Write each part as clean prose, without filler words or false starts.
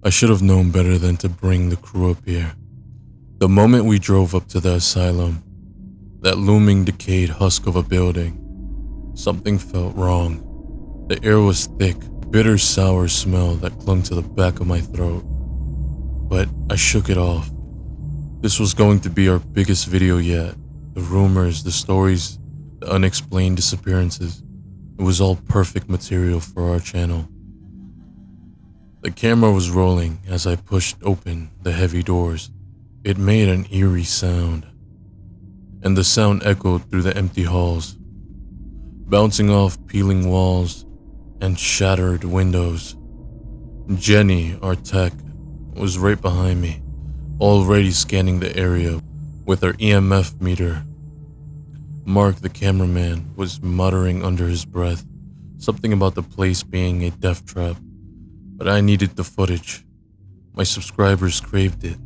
I should have known better than to bring the crew up here. The moment we drove up to the asylum, that looming decayed husk of a building, something felt wrong. The air was thick, bitter sour smell that clung to the back of my throat. But I shook it off. This was going to be our biggest video yet. The rumors, the stories, the unexplained disappearances. It was all perfect material for our channel. The camera was rolling as I pushed open the heavy doors. It made an eerie sound, and the sound echoed through the empty halls, bouncing off peeling walls and shattered windows. Jenny, our tech, was right behind me, already scanning the area with her EMF meter. Mark, the cameraman, was muttering under his breath, something about the place being a death trap. But I needed the footage. My subscribers craved it,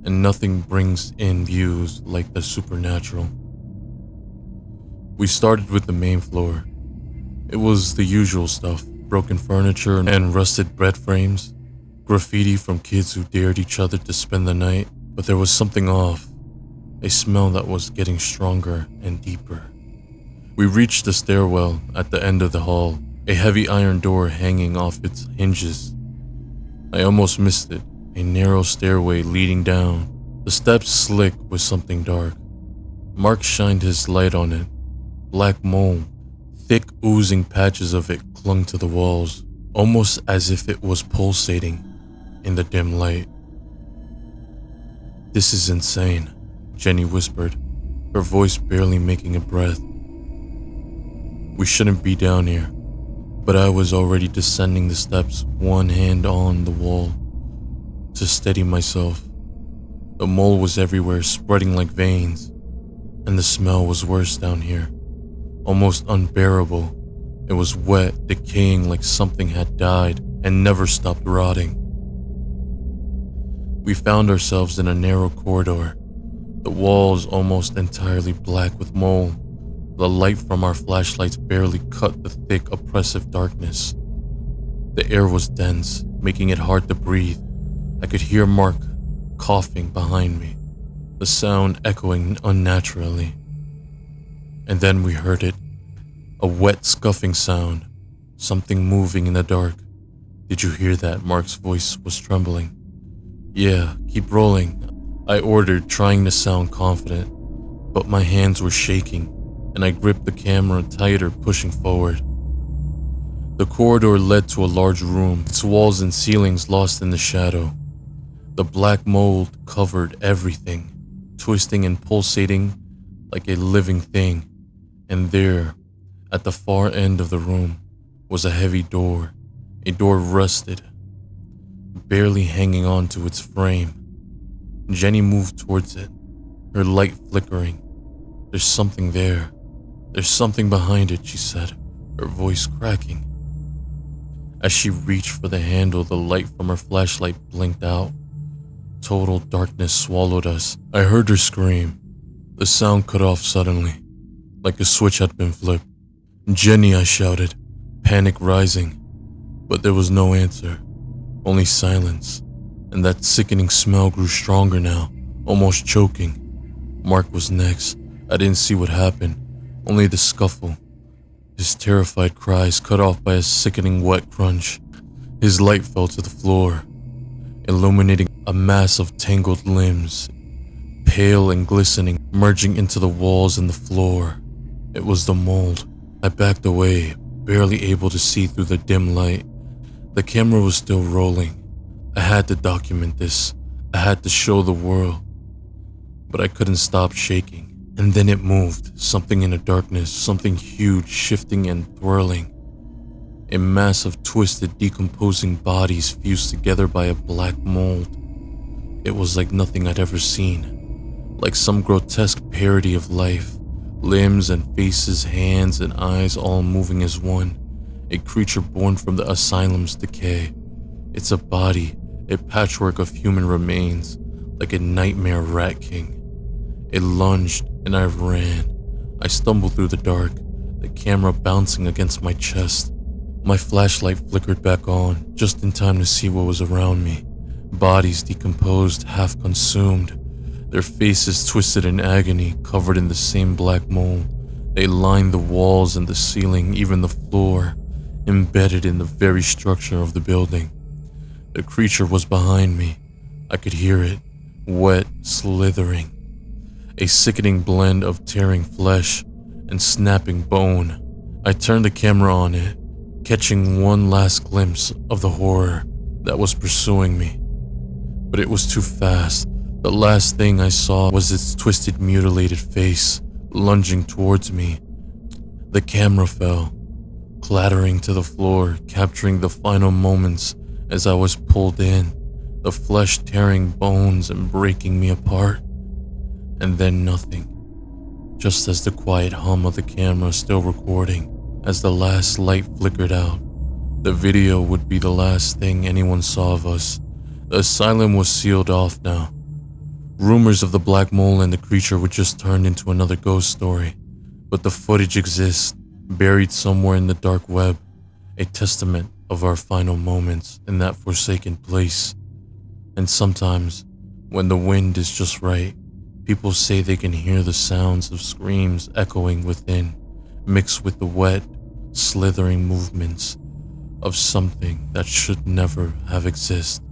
and nothing brings in views like the supernatural. We started with the main floor. It was the usual stuff: broken furniture and rusted bread frames, graffiti from kids who dared each other to spend the night. But there was something off, a smell that was getting stronger and deeper. We reached the stairwell at the end of the hall, a heavy iron door hanging off its hinges. I almost missed it, a narrow stairway leading down, the steps slick with something dark. Mark shined his light on it. Black mold, thick oozing patches of it clung to the walls, almost as if it was pulsating in the dim light. "This is insane," Jenny whispered, her voice barely making a breath. "We shouldn't be down here." But I was already descending the steps, one hand on the wall, to steady myself. The mold was everywhere, spreading like veins, and the smell was worse down here, almost unbearable. It was wet, decaying like something had died and never stopped rotting. We found ourselves in a narrow corridor, the walls almost entirely black with mold. The light from our flashlights barely cut the thick, oppressive darkness. The air was dense, making it hard to breathe. I could hear Mark coughing behind me, the sound echoing unnaturally. And then we heard it, a wet, scuffing sound, something moving in the dark. "Did you hear that?" Mark's voice was trembling. "Yeah, keep rolling," I ordered, trying to sound confident, but my hands were shaking, and I gripped the camera tighter, pushing forward. The corridor led to a large room, its walls and ceilings lost in the shadow. The black mold covered everything, twisting and pulsating like a living thing. And there, at the far end of the room, was a heavy door. A door rusted, barely hanging on to its frame. Jenny moved towards it, her light flickering. "There's something there. There's something behind it," she said, her voice cracking. As she reached for the handle, the light from her flashlight blinked out. Total darkness swallowed us. I heard her scream. The sound cut off suddenly, like a switch had been flipped. "Jenny," I shouted, panic rising. But there was no answer, only silence, and that sickening smell grew stronger now, almost choking. Mark was next. I didn't see what happened, only the scuffle, his terrified cries cut off by a sickening wet crunch. His light fell to the floor, illuminating a mass of tangled limbs, pale and glistening, merging into the walls and the floor. It was the mold. I backed away, barely able to see through the dim light. The camera was still rolling. I had to document this. I had to show the world. But I couldn't stop shaking. And then it moved, something in the darkness, something huge, shifting and twirling. A mass of twisted, decomposing bodies fused together by a black mold. It was like nothing I'd ever seen, like some grotesque parody of life. Limbs and faces, hands and eyes all moving as one. A creature born from the Asylums' decay. It's a body, a patchwork of human remains, like a nightmare rat king. It lunged and I ran. I stumbled through the dark, the camera bouncing against my chest. My flashlight flickered back on, just in time to see what was around me. Bodies decomposed, half consumed, their faces twisted in agony, covered in the same black mold. They lined the walls and the ceiling, even the floor, embedded in the very structure of the building. The creature was behind me. I could hear it, wet, slithering. A sickening blend of tearing flesh and snapping bone. I turned the camera on it, catching one last glimpse of the horror that was pursuing me. But it was too fast. The last thing I saw was its twisted, mutilated face, lunging towards me. The camera fell, clattering to the floor, capturing the final moments as I was pulled in, the flesh tearing bones and breaking me apart. And then nothing. Just as the quiet hum of the camera still recording, as the last light flickered out. The video would be the last thing anyone saw of us. The asylum was sealed off now. Rumors of the black mole and the creature would just turn into another ghost story. But the footage exists, buried somewhere in the dark web, a testament of our final moments in that forsaken place. And sometimes, when the wind is just right, people say they can hear the sounds of screams echoing within, mixed with the wet, slithering movements of something that should never have existed.